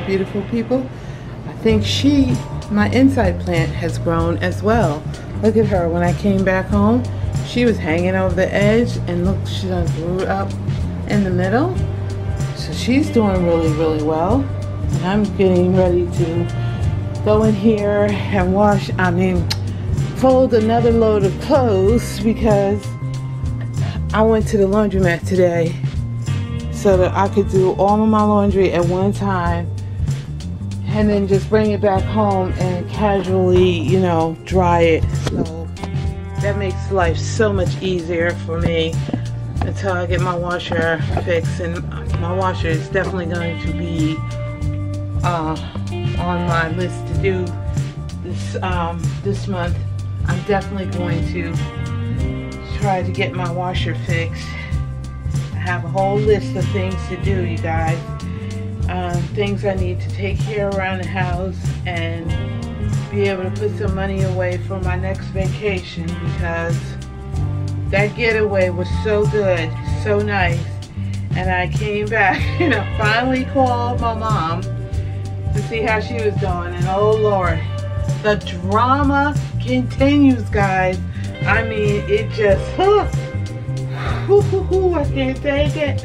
my beautiful people. I think my inside plant has grown as well. Look at her. When I came back home, she was hanging over the edge, and look, she done grew up in the middle. So she's doing really, really well. And I'm getting ready to go in here and fold another load of clothes because I went to the laundromat today so that I could do all of my laundry at one time and then just bring it back home and casually, you know, dry it. So that makes life so much easier for me until I get my washer fixed. And my washer is definitely going to be on my list to do this month. I'm definitely going to try to get my washer fixed. I have a whole list of things to do, you guys. Things I need to take care of around the house and be able to put some money away for my next vacation, because that getaway was so good, so nice. And I came back and I finally called my mom to see how she was doing, and oh Lord, the drama continues, guys. I mean, it just, I can't take it.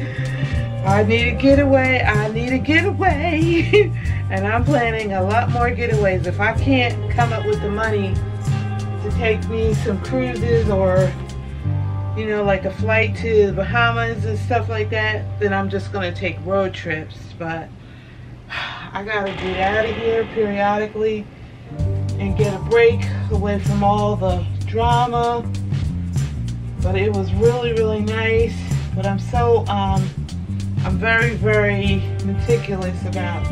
I need a getaway. I need a getaway. And I'm planning a lot more getaways. If I can't come up with the money to take me some cruises or, you know, like a flight to the Bahamas and stuff like that, then I'm just going to take road trips. But I got to get out of here periodically and get a break away from all the drama. But it was really, really nice. But I'm so, I'm very, very meticulous about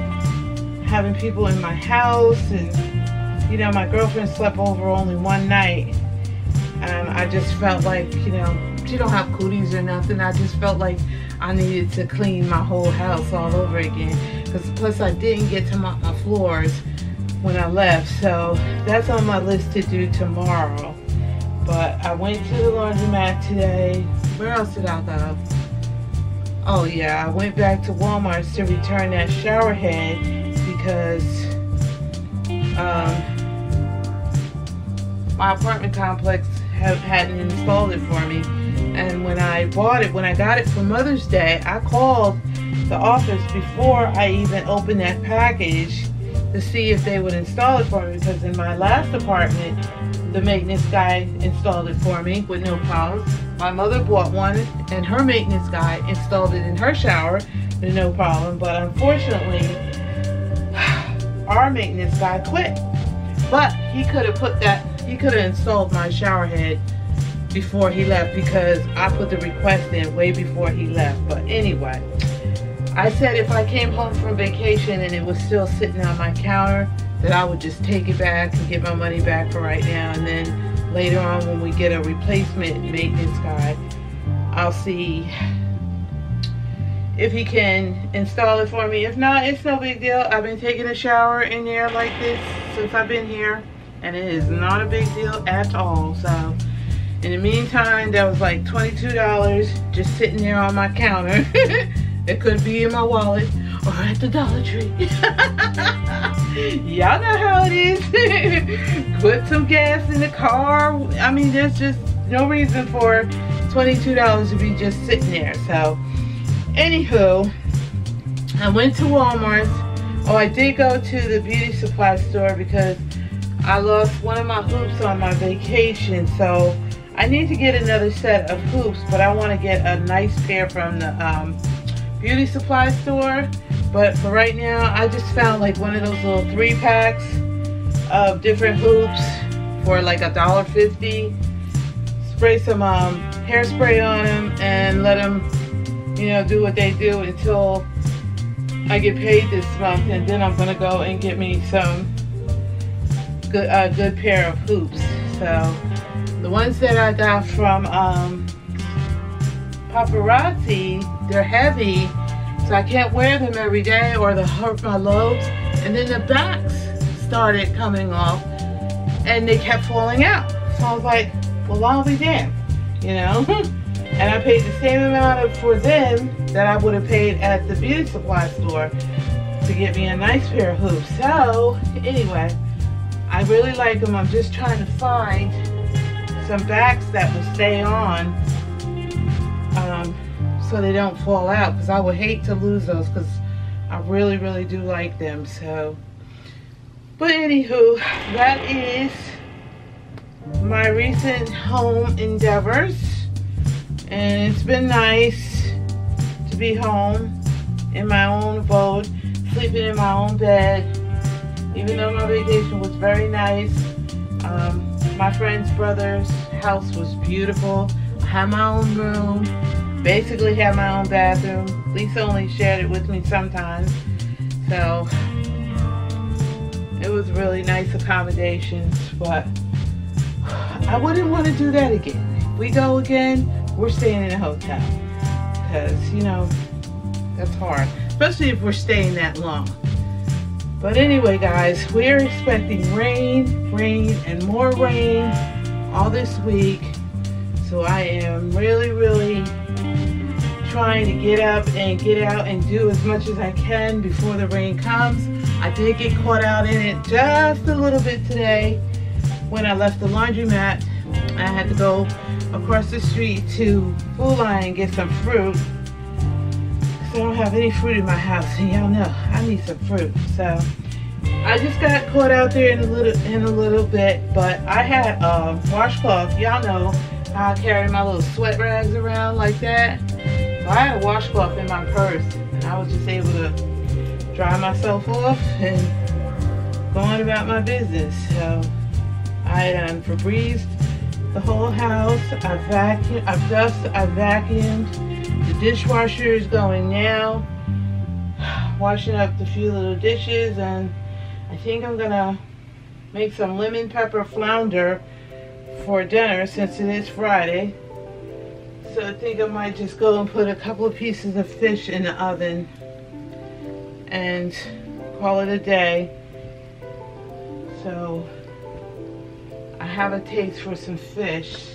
having people in my house. And, you know, my girlfriend slept over only one night. And I just felt like, you know, she don't have cooties or nothing. I just felt like I needed to clean my whole house all over again. Plus I didn't get to mop my floors when I left. So that's on my list to do tomorrow. But I went to the laundromat today. Where else did I go? Oh yeah, I went back to Walmart to return that shower head because my apartment complex hadn't installed it for me. And when I got it for Mother's Day, I called the office before I even opened that package to see if they would install it for me, because in my last apartment, the maintenance guy installed it for me with no problems. My mother bought one and her maintenance guy installed it in her shower with no problem. But unfortunately, our maintenance guy quit. But he could have installed my shower head before he left, because I put the request in way before he left. But anyway, I said if I came home from vacation and it was still sitting on my counter, that I would just take it back and get my money back for right now. And then later on, when we get a replacement maintenance guy, I'll see if he can install it for me. If not, it's no big deal. I've been taking a shower in there like this since I've been here, and it is not a big deal at all. So in the meantime, that was like $22 just sitting there on my counter. It could be in my wallet or at the Dollar Tree. Y'all know how it is. Put some gas in the car. I mean, there's just no reason for $22 to be just sitting there. So anywho, I went to Walmart. Oh, I did go to the beauty supply store because I lost one of my hoops on my vacation. So I need to get another set of hoops, but I want to get a nice pair from the beauty supply store. But for right now, I just found like one of those little 3-packs of different hoops for like $1.50. Spray some hairspray on them and let them, you know, do what they do until I get paid this month. And then I'm gonna go and get me some good pair of hoops. So the ones that I got from Paparazzi, they're heavy, so I can't wear them every day or they'll hurt my lobes. And then the backs started coming off and they kept falling out. So I was like, well, I'll be damned, you know. And I paid the same amount for them that I would have paid at the beauty supply store. to get me a nice pair of hoops. So anyway, I really like them. I'm just trying to find some backs that will stay on so they don't fall out, because I would hate to lose those, because I really do like them. So, but anywho, that is my recent home endeavors, and it's been nice to be home in my own abode, sleeping in my own bed, even though my vacation was very nice. My friend's brother's house was beautiful. I had my own room, basically had my own bathroom. Lisa only shared it with me sometimes, so it was really nice accommodations. But I wouldn't want to do that again. If we go again, we're staying in a hotel, because you know that's hard, especially if we're staying that long. But anyway, guys, we're expecting rain, and more rain all this week. So I am really trying to get up and get out and do as much as I can before the rain comes. I did get caught out in it just a little bit today when I left the laundromat. I had to go across the street to Food Line and get some fruit. I don't have any fruit in my house, and y'all know I need some fruit. So I just got caught out there in a little bit, but I had a washcloth. Y'all know how I carry my little sweat rags around like that. So I had a washcloth in my purse, and I was just able to dry myself off and go on about my business. So I Febrezed the whole house. I vacuumed. The dishwasher is going now, washing up the few little dishes, and I think I'm gonna make some lemon pepper flounder for dinner since it is Friday. So I think I might just go and put a couple of pieces of fish in the oven and call it a day. So I have a taste for some fish.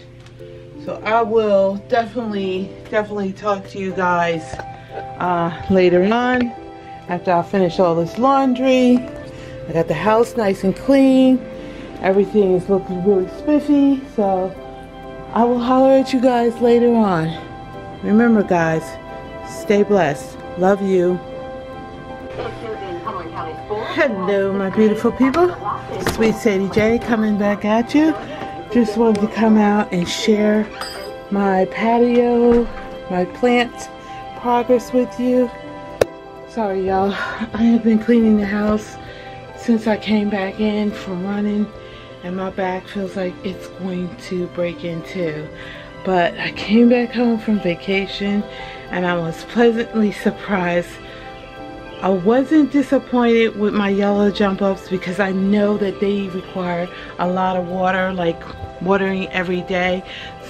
So I will definitely talk to you guys later on, after I finish all this laundry. I got the house nice and clean. Everything is looking really spiffy. So I will holler at you guys later on. Remember, guys, stay blessed. Love you. Hello, my beautiful people. Swt Sadie J coming back at you. Just wanted to come out and share my patio, my plant progress with you. Sorry, y'all. I have been cleaning the house since I came back in from running, and my back feels like it's going to break in two. But I came back home from vacation, and I was pleasantly surprised. I wasn't disappointed with my yellow jump ups, because I know that they require a lot of water, like watering every day.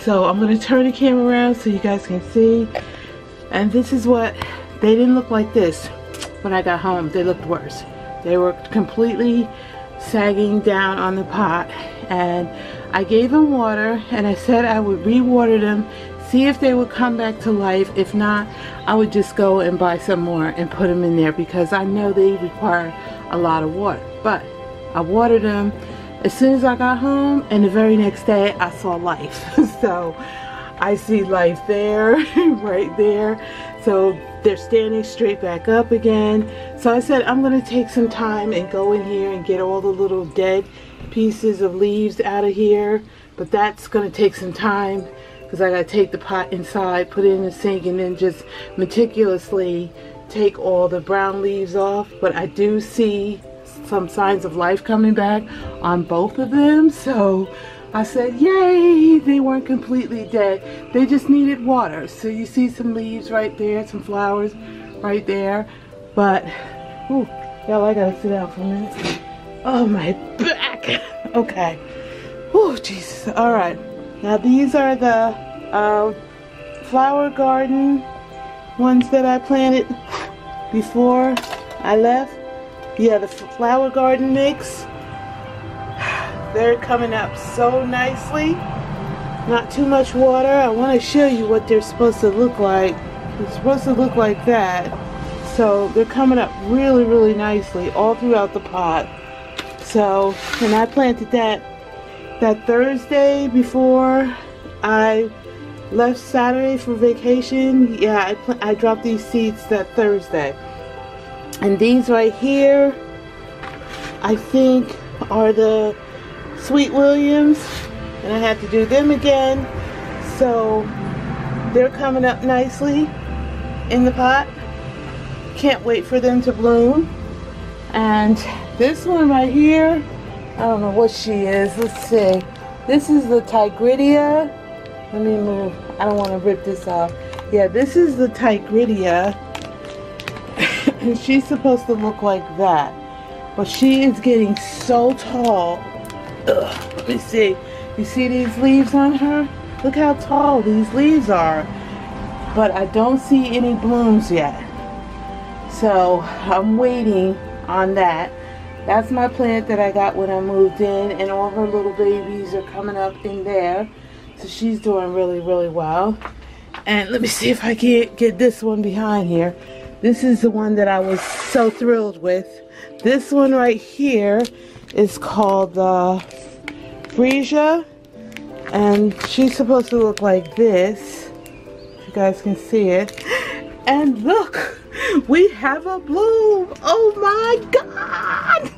So I'm going to turn the camera around so you guys can see. And this is what they didn't look like this when I got home. They looked worse. They were completely sagging down on the pot, and I gave them water, and I said I would re-water them, see if they would come back to life. If not, I would just go and buy some more and put them in there, because I know they require a lot of water. But I watered them as soon as I got home, and the very next day I saw life. So I see life there, right there. So they're standing straight back up again. So I said I'm going to take some time and go in here and get all the little dead pieces of leaves out of here. But that's going to take some time, because I got to take the pot inside, put it in the sink, and then just meticulously take all the brown leaves off. But I do see some signs of life coming back on both of them. So I said, yay, they weren't completely dead. They just needed water. So you see some leaves right there, some flowers right there. But, ooh, y'all, I gotta sit down for a minute. Oh, my back. Okay. Oh, Jesus. All right. Now these are the flower garden ones that I planted before I left. Yeah, the flower garden mix. They're coming up so nicely. Not too much water. I want to show you what they're supposed to look like. They're supposed to look like that. So they're coming up really, really nicely all throughout the pot. So, and I planted that Thursday before I left Saturday for vacation. Yeah, I dropped these seeds that Thursday. And these right here, I think, are the Sweet Williams, and I had to do them again. So they're coming up nicely in the pot. Can't wait for them to bloom. And this one right here, I don't know what she is. Let's see. This is the Tigridia. Let me move. I don't want to rip this off. Yeah, this is the Tigridia. And she's supposed to look like that. But she is getting so tall. Ugh, let me see. You see these leaves on her? Look how tall these leaves are. But I don't see any blooms yet. So I'm waiting on that. That's my plant that I got when I moved in. And all her little babies are coming up in there. So she's doing really, really well. And let me see if I can get this one behind here. This is the one that I was so thrilled with. This one right here is called Freesia, and she's supposed to look like this. If you guys can see it. And look, we have a bloom. Oh my God!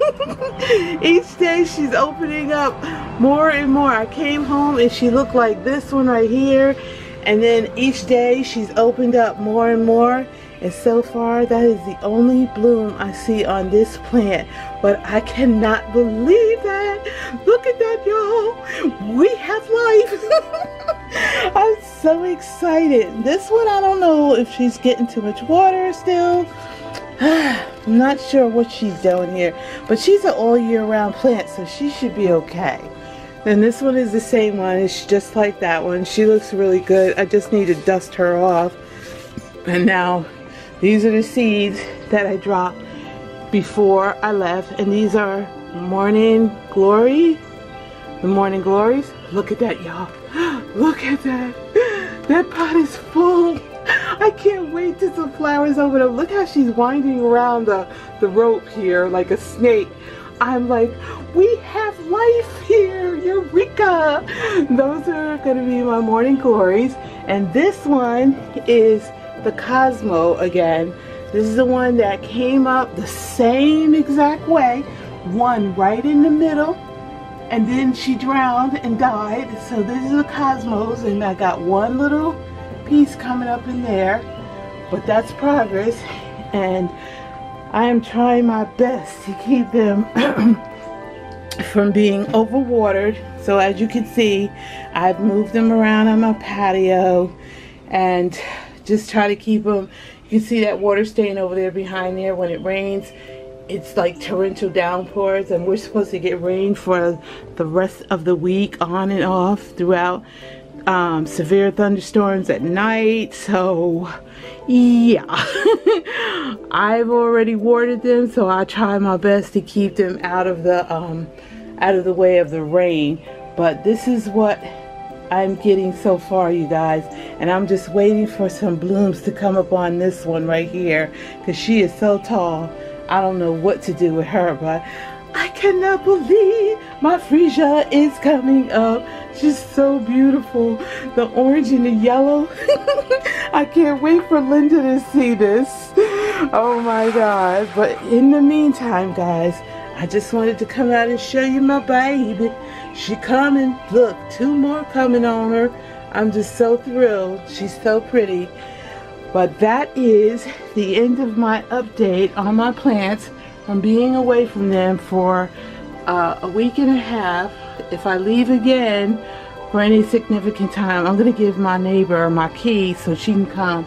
Each day she's opening up more and more. I came home and she looked like this one right here, and then each day she's opened up more and more. And so far, that is the only bloom I see on this plant. But I cannot believe that. Look at that, y'all. We have life. I'm so excited. This one, I don't know if she's getting too much water still. I'm not sure what she's doing here. But she's an all year round plant, so she should be okay. And this one is the same one. It's just like that one. She looks really good. I just need to dust her off. And now, these are the seeds that I dropped before I left, and these are Morning Glory. The Morning Glories. Look at that, y'all. Look at that. That pot is full. I can't wait till some flowers open up. Look how she's winding around the rope here like a snake. I'm like, we have life here. Eureka. Those are going to be my Morning Glories. And this one is the Cosmo again. This is the one that came up the same exact way, one right in the middle, and then she drowned and died. So this is the Cosmos, and I got one little piece coming up in there, but that's progress, and I am trying my best to keep them from being overwatered. So as you can see, I've moved them around on my patio and just try to keep them. You can see that water stain over there behind there. When it rains, it's like torrential downpours, and we're supposed to get rain for the rest of the week on and off throughout. Severe thunderstorms at night. So yeah. I've already watered them, so I try my best to keep them out of the way of the rain. But this is what I'm getting so far, you guys, and I'm just waiting for some blooms to come up on this one right here, because she is so tall. I don't know what to do with her, but I cannot believe my Freesia is coming up. She's so beautiful. The orange and the yellow. I can't wait for Linda to see this. Oh my God. But in the meantime, guys, I just wanted to come out and show you my baby. She coming. Look, 2 more coming on her. I'm just so thrilled. She's so pretty. But that is the end of my update on my plants from being away from them for a week and a half. If I leave again for any significant time, I'm going to give my neighbor my key so she can come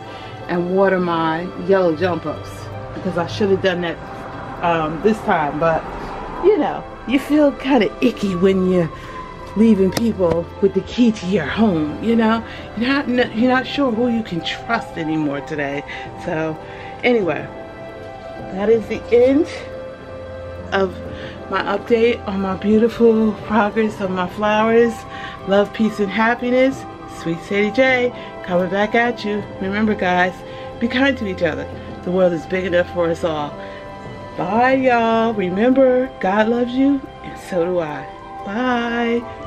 and water my yellow jump ups, because I should have done that this time. But you know, you feel kind of icky when you're leaving people with the key to your home. You know, you're not sure who you can trust anymore today. So anyway, that is the end of my update on my beautiful progress of my flowers. Love, peace, and happiness. Swt Sadie J coming back at you. Remember, guys, Be kind to each other. The world is big enough for us all. Bye, y'all. Remember, God loves you, and so do I. Bye.